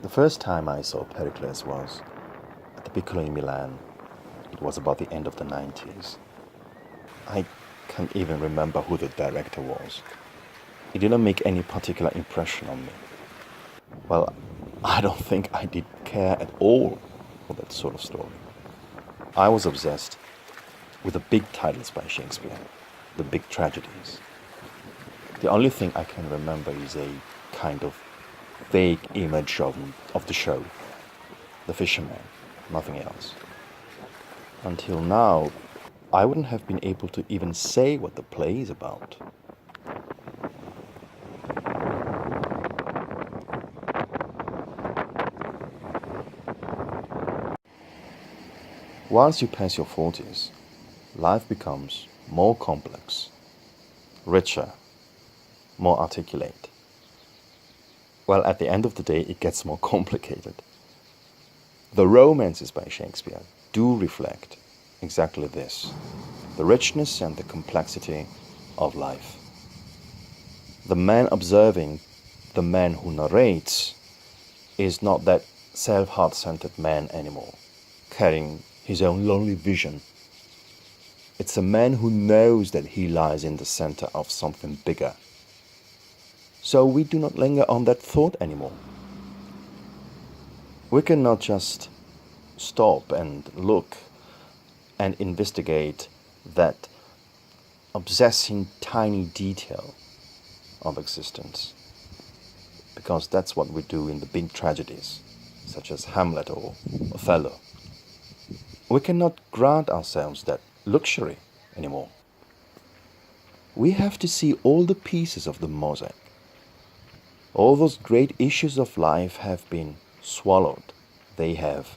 The first time I saw Pericles was at the Piccolo in Milan. It was about the end of the 90s. I can't even remember who the director was. It didn't make any particular impression on me. Well, I don't think I did care at all for that sort of story. I was obsessed with the big titles by Shakespeare, the big tragedies. The only thing I can remember is a kind of vague image of the show, the fisherman, nothing else. Until now, I wouldn't have been able to even say what the play is about. Once you pass your 40s, life becomes more complex, richer, more articulate. Well, at the end of the day, it gets more complicated. The romances by Shakespeare do reflect exactly this, the richness and the complexity of life. The man observing, the man who narrates, is not that self-heart-centered man anymore, carrying his own lonely vision. It's a man who knows that he lies in the center of something bigger. So we do not linger on that thought anymore. We cannot just stop and look and investigate that obsessing tiny detail of existence, because that's what we do in the big tragedies, such as Hamlet or Othello. We cannot grant ourselves that luxury anymore. We have to see all the pieces of the mosaic. All those great issues of life have been swallowed. They have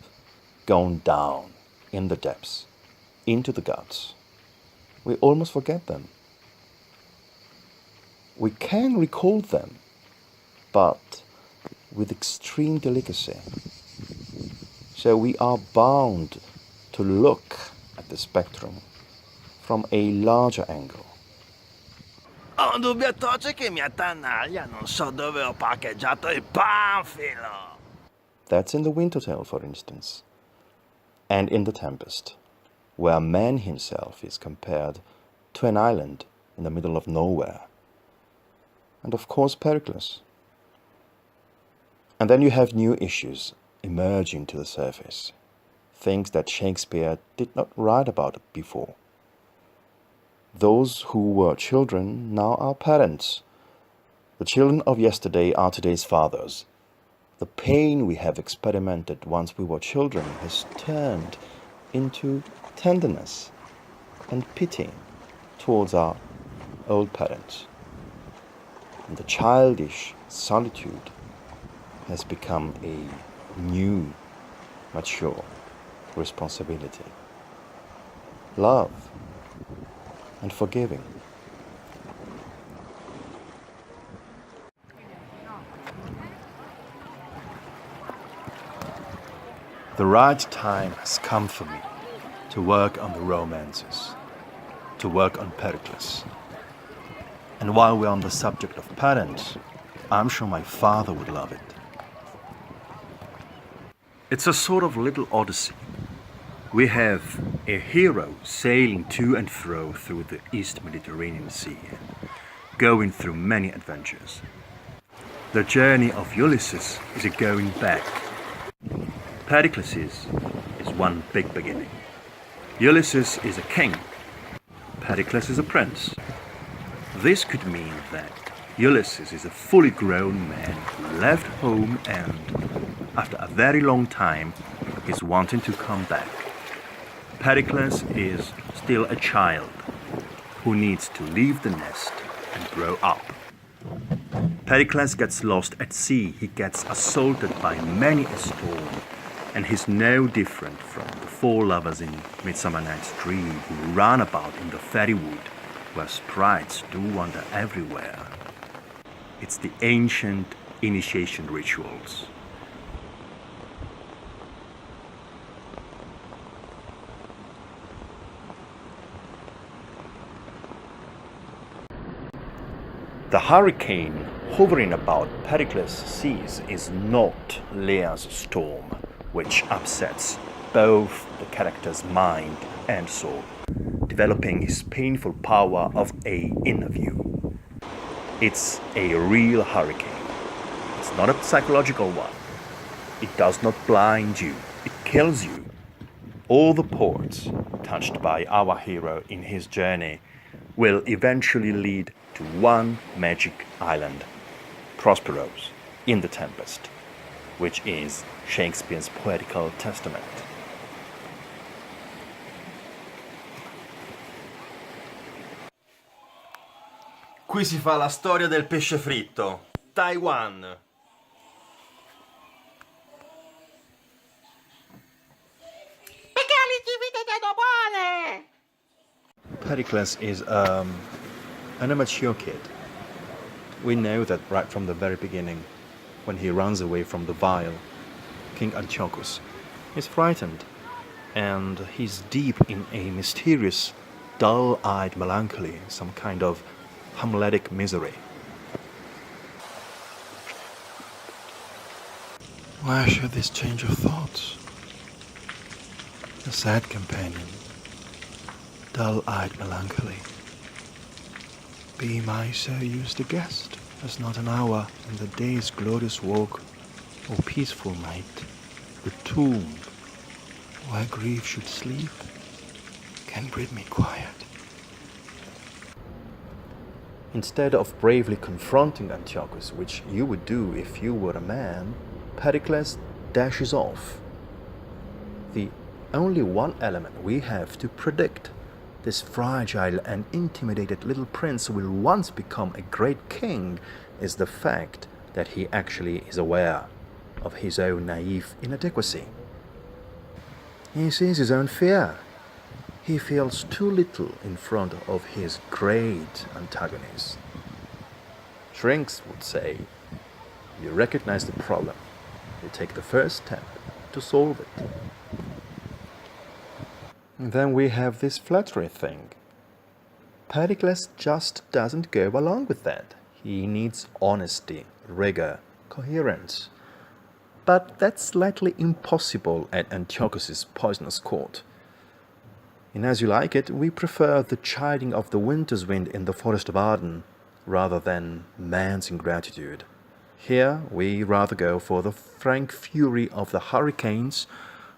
gone down in the depths, into the guts. We almost forget them. We can recall them, but with extreme delicacy. So we are bound to look at the spectrum from a larger angle. Ho un dubbio atroce che mi attanaglia, non so dove ho parcheggiato il panfilo. That's in the Winter Tale, for instance, and in The Tempest, where man himself is compared to an island in the middle of nowhere. And of course Pericles. And then you have new issues emerging to the surface, things that Shakespeare did not write about before. Those who were children now are parents. The children of yesterday are today's fathers. The pain we have experimented once we were children has turned into tenderness and pity towards our old parents. And the childish solitude has become a new, mature responsibility. Love and forgiving. The right time has come for me to work on the romances, to work on Pericles. And while we're on the subject of parents, I'm sure my father would love it. It's a sort of little odyssey. We have a hero sailing to and fro through the East Mediterranean Sea, going through many adventures. The journey of Ulysses is a going back. Pericles is one big beginning. Ulysses is a king. Pericles is a prince. This could mean that Ulysses is a fully grown man who left home and, after a very long time, is wanting to come back. Pericles is still a child who needs to leave the nest and grow up. Pericles gets lost at sea. He gets assaulted by many a storm, and he's no different from the four lovers in Midsummer Night's Dream who run about in the fairy wood where sprites do wander everywhere. It's the ancient initiation rituals. The hurricane hovering about Pericles' seas is not Lear's storm, which upsets both the character's mind and soul, developing his painful power of a inner view. It's a real hurricane. It's not a psychological one. It does not blind you. It kills you. All the ports touched by our hero in his journey will eventually lead to one magic island, Prosperos, in the Tempest, which is Shakespeare's poetical testament. Qui si fa la storia del pesce fritto. Taiwan. Pericles is an immature kid. We know that right from the very beginning, when he runs away from the vile King Antiochus. He's frightened, and he's deep in a mysterious, dull-eyed melancholy, some kind of Hamletic misery. Why should this change of thoughts? A sad companion, dull-eyed melancholy. Be my so used a guest, as not an hour in the day's glorious walk, or peaceful night, the tomb, where grief should sleep, can bid me quiet. Instead of bravely confronting Antiochus, which you would do if you were a man, Pericles dashes off. The only one element we have to predict this fragile and intimidated little prince will once become a great king is the fact that he actually is aware of his own naive inadequacy. He sees his own fear. He feels too little in front of his great antagonist. Shrinks would say, you recognize the problem, you take the first step to solve it. And then we have this flattery thing. Pericles just doesn't go along with that. He needs honesty, rigor, coherence. But that's slightly impossible at Antiochus's poisonous court. In As You Like It, we prefer the chiding of the winter's wind in the forest of Arden rather than man's ingratitude. Here we rather go for the frank fury of the hurricanes,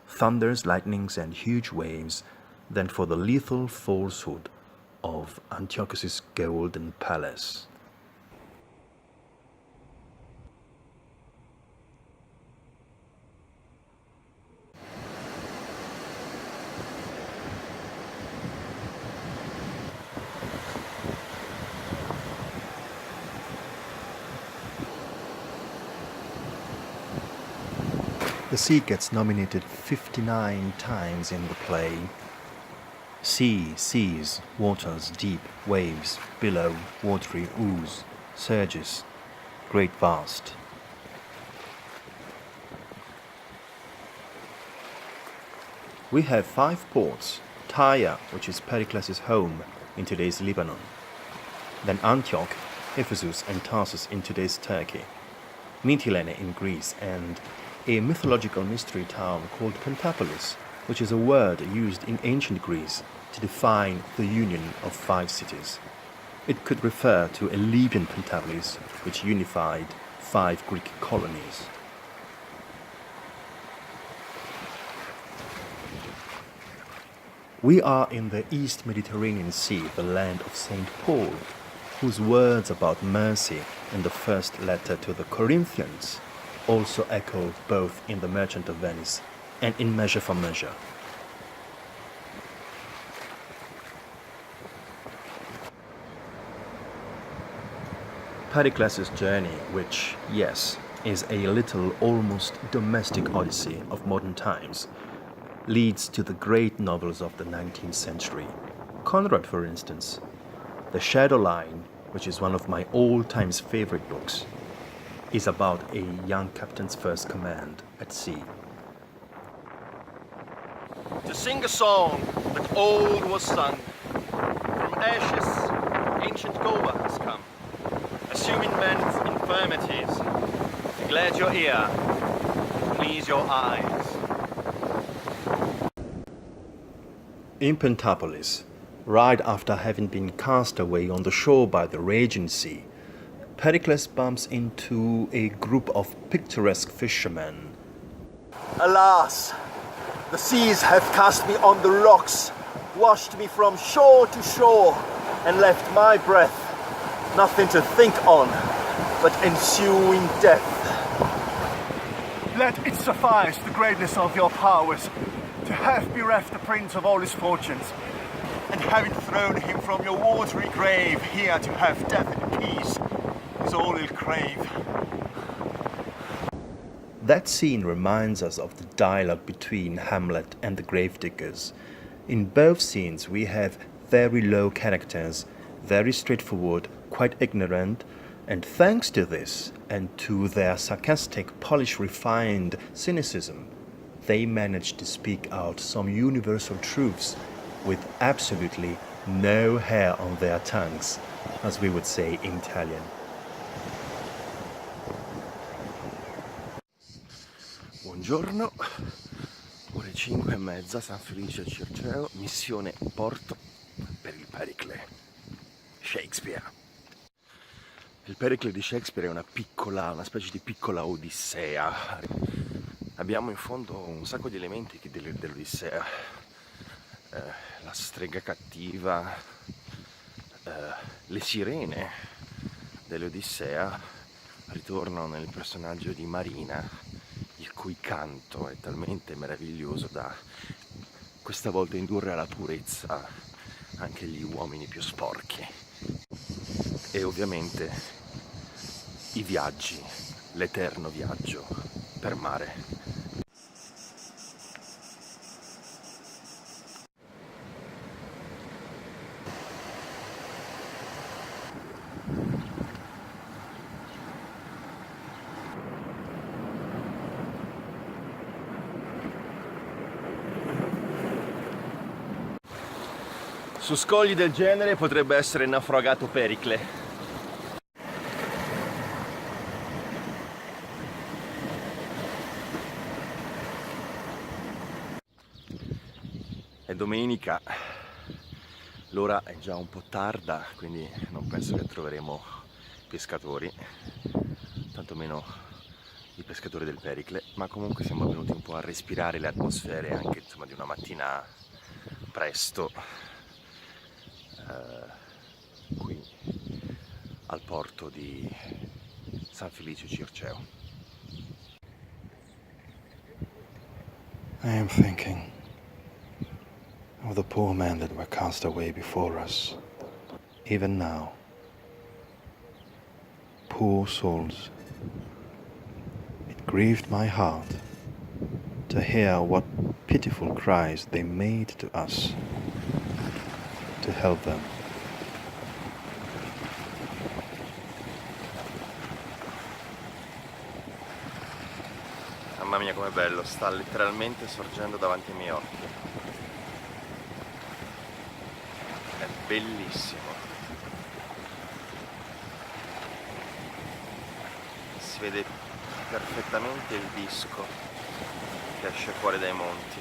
thunders, lightnings, and huge waves than for the lethal falsehood of Antiochus's golden palace. The sea gets nominated 59 times in the play. Sea, seas, waters, deep, waves, billow, watery ooze, surges, great vast. We have 5 ports: Tyre, which is Pericles' home in today's Lebanon, then Antioch, Ephesus, and Tarsus in today's Turkey, Mytilene in Greece, and a mythological mystery town called Pentapolis, which is a word used in ancient Greece to define the union of 5 cities. It could refer to a Libyan Pentapolis, which unified 5 Greek colonies. We are in the East Mediterranean Sea, the land of St. Paul, whose words about mercy in the first letter to the Corinthians also echo both in The Merchant of Venice and in Measure for Measure. Pericles' journey, which, yes, is a little almost domestic odyssey of modern times, leads to the great novels of the 19th century. Conrad, for instance, The Shadow Line, which is one of my all-time favorite books, is about a young captain's first command at sea. To sing a song that old was sung, from ashes ancient Goa has come. consuming men's infirmities. Glad your ear, please your eyes. In Pentapolis, right after having been cast away on the shore by the raging sea, Pericles bumps into a group of picturesque fishermen. Alas, the seas have cast me on the rocks, washed me from shore to shore, and left my breath nothing to think on but ensuing death. Let it suffice the greatness of your powers to have bereft the prince of all his fortunes, and having thrown him from your watery grave here to have death in peace is all he'll crave. That scene reminds us of the dialogue between Hamlet and the gravediggers. In both scenes we have very low characters, very straightforward, quite ignorant, and thanks to this and to their sarcastic, polished, refined cynicism, they manage to speak out some universal truths with absolutely no hair on their tongues, as we would say in Italian. Buongiorno, ore 5:30, San Felice Circeo, missione Porto per il Pericle. Shakespeare. Il Pericle di Shakespeare è una specie di piccola odissea. Abbiamo in fondo un sacco di elementi dell'Odissea. La strega cattiva, le sirene dell'Odissea ritornano nel personaggio di Marina, il cui canto è talmente meraviglioso da questa volta indurre alla purezza anche gli uomini più sporchi. E ovviamente i viaggi, l'eterno viaggio per mare. Su scogli del genere potrebbe essere naufragato Pericle. È domenica, l'ora è già un po' tarda, quindi non penso che troveremo pescatori, tantomeno i pescatori del Pericle, ma comunque siamo venuti un po' a respirare le atmosfere anche insomma, di una mattina presto. Qui al porto di San Felice Circeo. I am thinking of the poor men that were cast away before us, even now. Poor souls. It grieved my heart to hear what pitiful cries they made to us to help them. Mamma mia com'è bello, sta letteralmente sorgendo davanti ai miei occhi. È bellissimo. Si vede perfettamente il disco che esce fuori dai monti.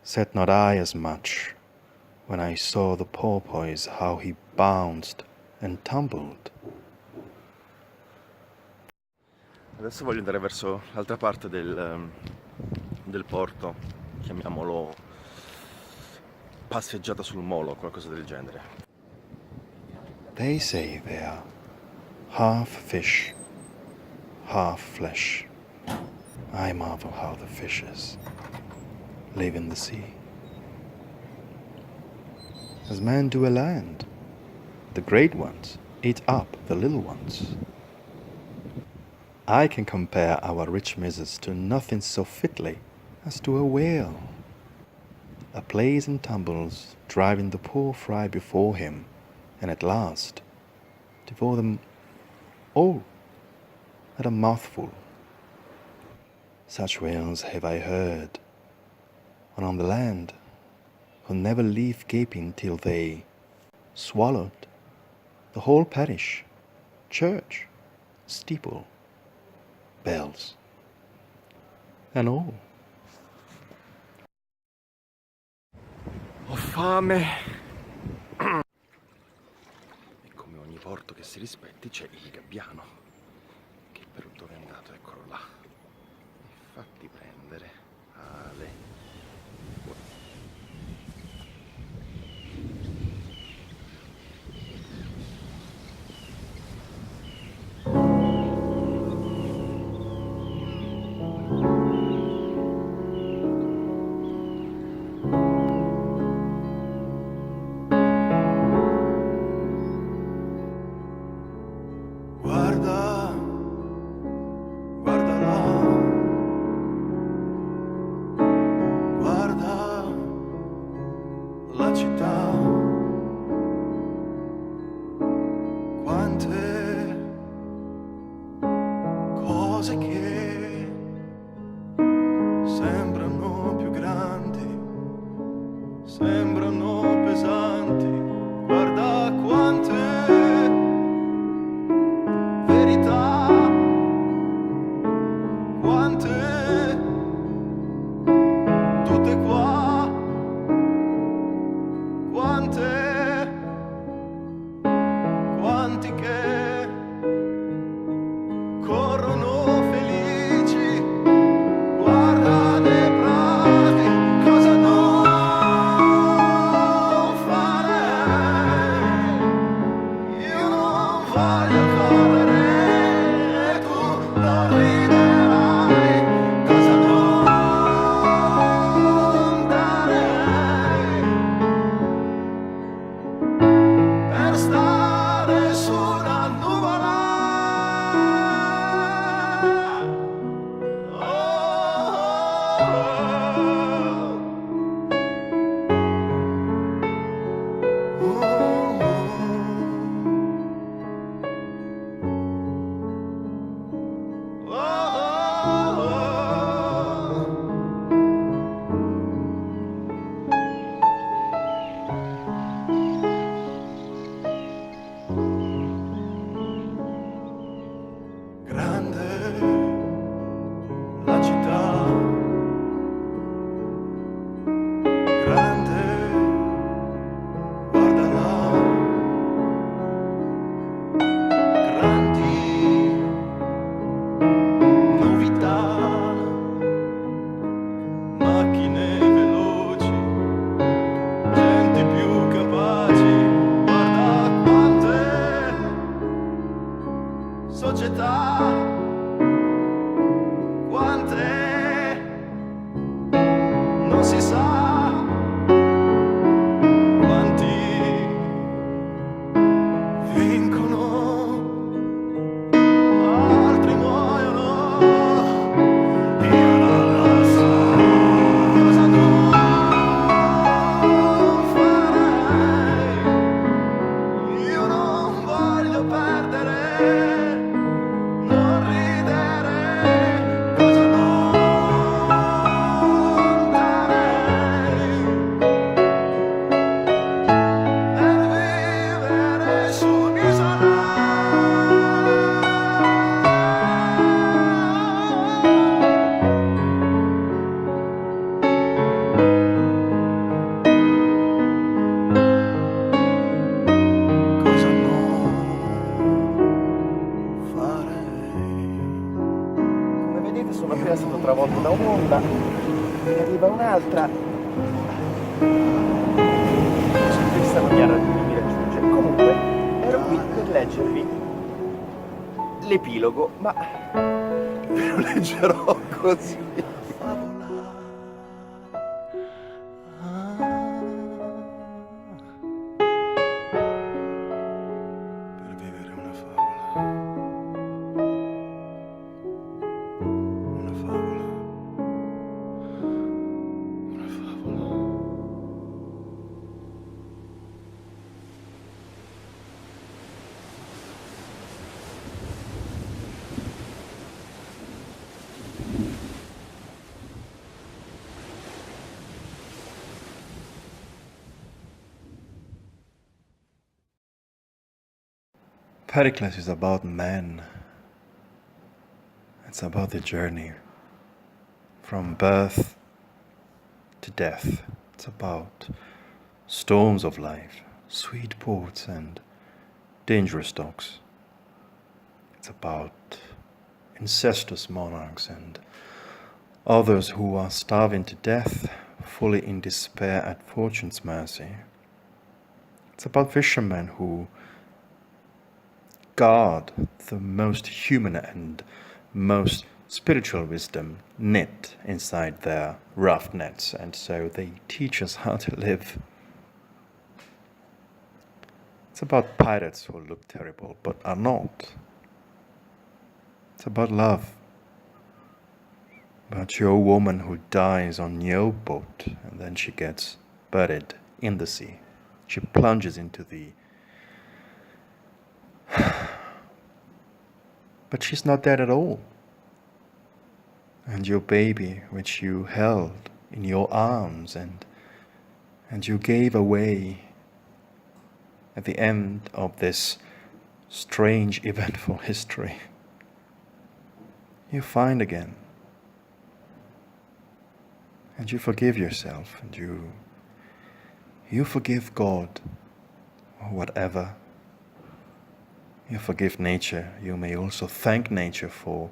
Said not I as much when I saw the porpoise how he bounced and tumbled? Adesso voglio andare verso l'altra parte del porto, chiamiamolo passeggiata sul molo o qualcosa del genere. They say they are half fish, half flesh. I marvel how the fishes live in the sea. As men do a land, the great ones eat up the little ones. I can compare our rich missus to nothing so fitly as to a whale. A plays and tumbles, driving the poor fry before him, and at last devour them all at a mouthful. Such whales have I heard, and on the land, who never leave gaping till they, swallowed, the whole parish, church, steeple, bells, and all. Ho fame. E come ogni porto che si rispetti c'è il gabbiano. Che per dove è andato, eccolo là. E fatti prendere, Ale. travolto da un'onda, ne arriva un'altra. Questa non mi raggiunge. Comunque, ero qui per leggervi l'epilogo, ma ve lo leggerò così. Per vivere una favola. Una favola. Una favola. Pericles is about man. It's about the journey from birth to death. It's about storms of life, sweet ports and dangerous docks. It's about incestuous monarchs and others who are starving to death, fully in despair at fortune's mercy. It's about fishermen who guard the most human and most spiritual wisdom knit inside their rough nets, and so they teach us how to live. It's about pirates who look terrible but are not. It's about love. About your woman who dies on your boat and then she gets buried in the sea. She plunges into the... But she's not dead at all. And your baby, which you held in your arms and you gave away at the end of this strange, eventful history, you find again. And you forgive yourself, and you forgive God, or whatever. You forgive nature. You may also thank nature for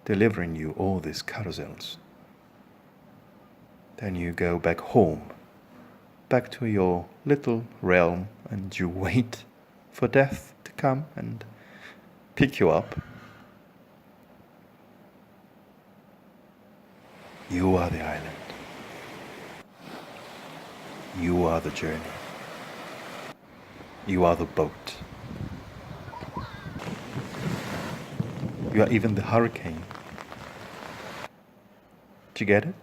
delivering you all these carousels. Then you go back home, back to your little realm, and you wait for death to come and pick you up. You are the island. You are the journey. You are the boat. You are even the hurricane. Do you get it?